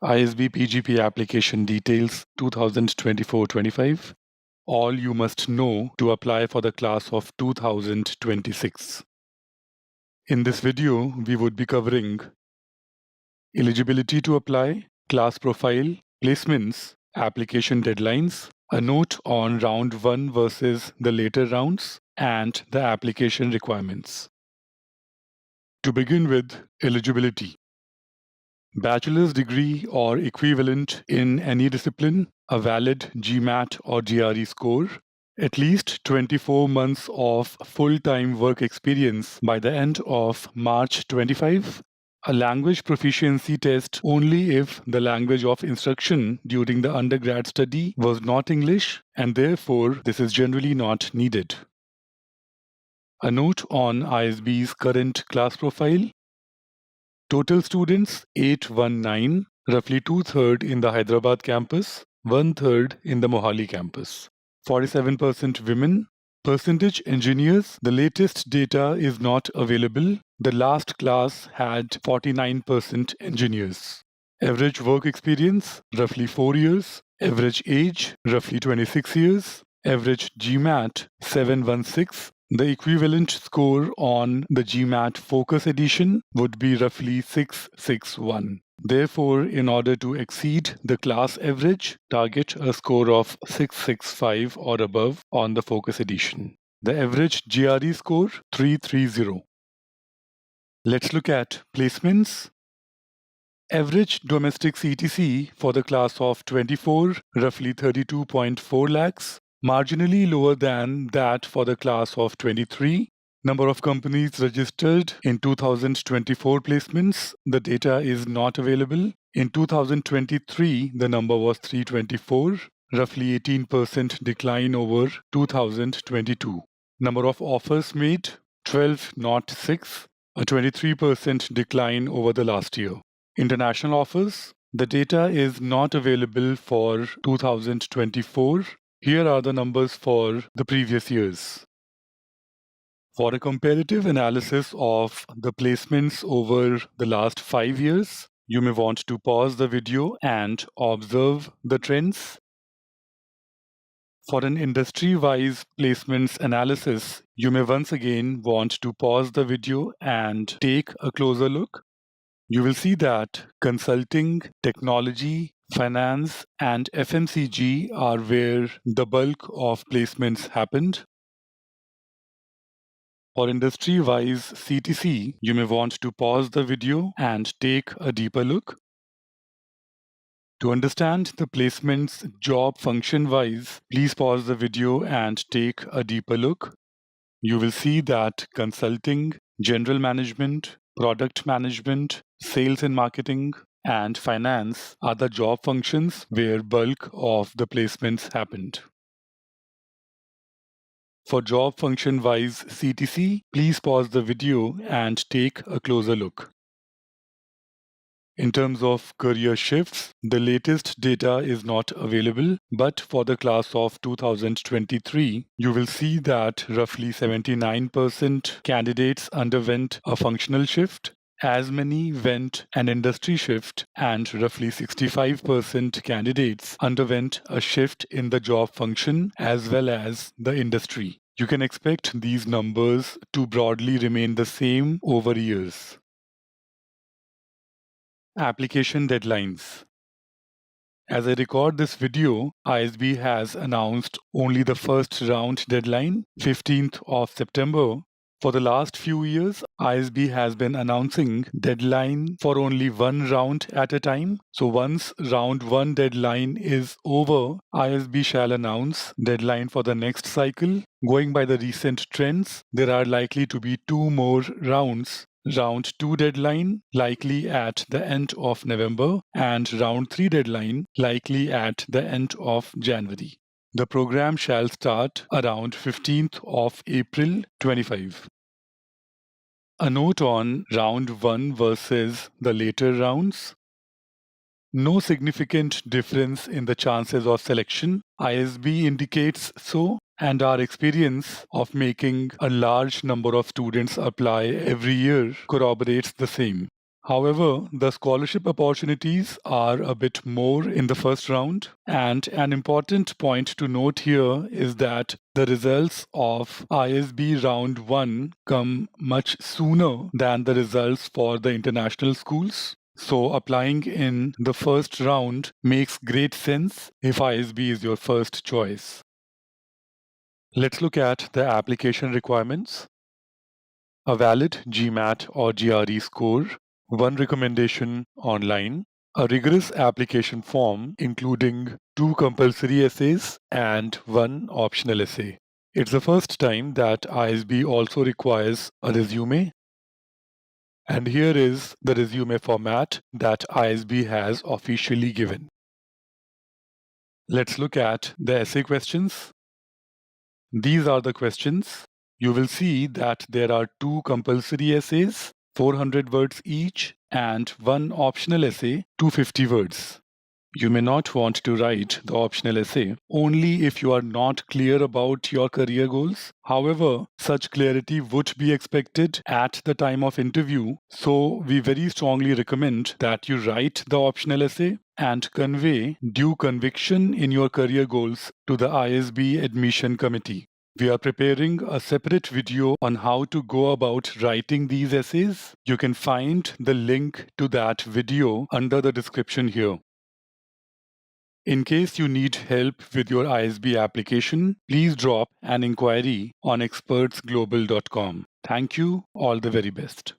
ISB PGP application details 2024-25. All you must know to apply for the class of 2026. In this video, we would be covering eligibility to apply, class profile, placements, application deadlines, a note on round 1 versus the later rounds, and the application requirements. To begin with, eligibility. Bachelor's degree or equivalent in any discipline, a valid GMAT or GRE score, at least 24 months of full-time work experience by the end of March 25, a language proficiency test only if the language of instruction during the undergrad study was not English, and therefore this is generally not needed. A note on ISB's current class profile. Total students 819, roughly 2/3 in the Hyderabad campus, 1/3 in the Mohali campus. 47% women. Percentage engineers, the latest data is not available. The last class had 49% engineers. Average work experience, roughly 4 years. Average age, roughly 26 years. Average GMAT, 716. The equivalent score on the GMAT Focus Edition would be roughly 661. Therefore, in order to exceed the class average, target a score of 665 or above on the Focus Edition. The average GRE score, 330. Let's look at placements. Average domestic CTC for the class of 24, roughly 32.4 lakhs. Marginally lower than that for the class of 23. Number of companies registered in 2024 placements, the data is not available. In 2023, the number was 324, roughly 18% decline over 2022. Number of offers made, 1206, a 23% decline over the last year. International offers, the data is not available for 2024. Here are the numbers for the previous years. For a comparative analysis of the placements over the last 5 years, you may want to pause the video and observe the trends. For an industry-wise placements analysis, you may once again want to pause the video and take a closer look. You will see that consulting, technology, finance, and FMCG are where the bulk of placements happened. For industry-wise CTC, you may want to pause the video and take a deeper look. To understand the placements job function-wise, please pause the video and take a deeper look. You will see that consulting, general management, product management, sales and marketing, and finance are the job functions where bulk of the placements happened. For job function-wise CTC, please pause the video and take a closer look. In terms of career shifts, the latest data is not available, but for the class of 2023, you will see that roughly 79% candidates underwent a functional shift, as many went an industry shift, and roughly 65% candidates underwent a shift in the job function as well as the industry. You can expect these numbers to broadly remain the same over years. Application deadlines. As I record this video, ISB has announced only the first round deadline, 15th of September. For the last few years, ISB has been announcing deadline for only one round at a time. So once round 1 deadline is over, ISB shall announce deadline for the next cycle. Going by the recent trends, there are likely to be 2 more rounds. Round 2 deadline likely at the end of November and round 3 deadline likely at the end of January. The program shall start around 15th of April 25. A note on round 1 versus the later rounds. No significant difference in the chances of selection. ISB indicates so, and our experience of making a large number of students apply every year corroborates the same. However, the scholarship opportunities are a bit more in the first round, and an important point to note here is that the results of ISB Round 1 come much sooner than the results for the international schools. So applying in the first round makes great sense if ISB is your first choice. Let's look at the application requirements. A valid GMAT or GRE score, one recommendation online, a rigorous application form including 2 compulsory essays and 1 optional essay. It's the first time that ISB also requires a resume. And here is the resume format that ISB has officially given. Let's look at the essay questions. These are the questions. You will see that there are 2 compulsory essays, 400 words each, and 1 optional essay, 250 words. You may not want to write the optional essay only if you are not clear about your career goals. However, such clarity would be expected at the time of interview, so we very strongly recommend that you write the optional essay and convey due conviction in your career goals to the ISB admission committee. We are preparing a separate video on how to go about writing these essays. You can find the link to that video under the description here. In case you need help with your ISB application, please drop an inquiry on expertsglobal.com. Thank you. All the very best.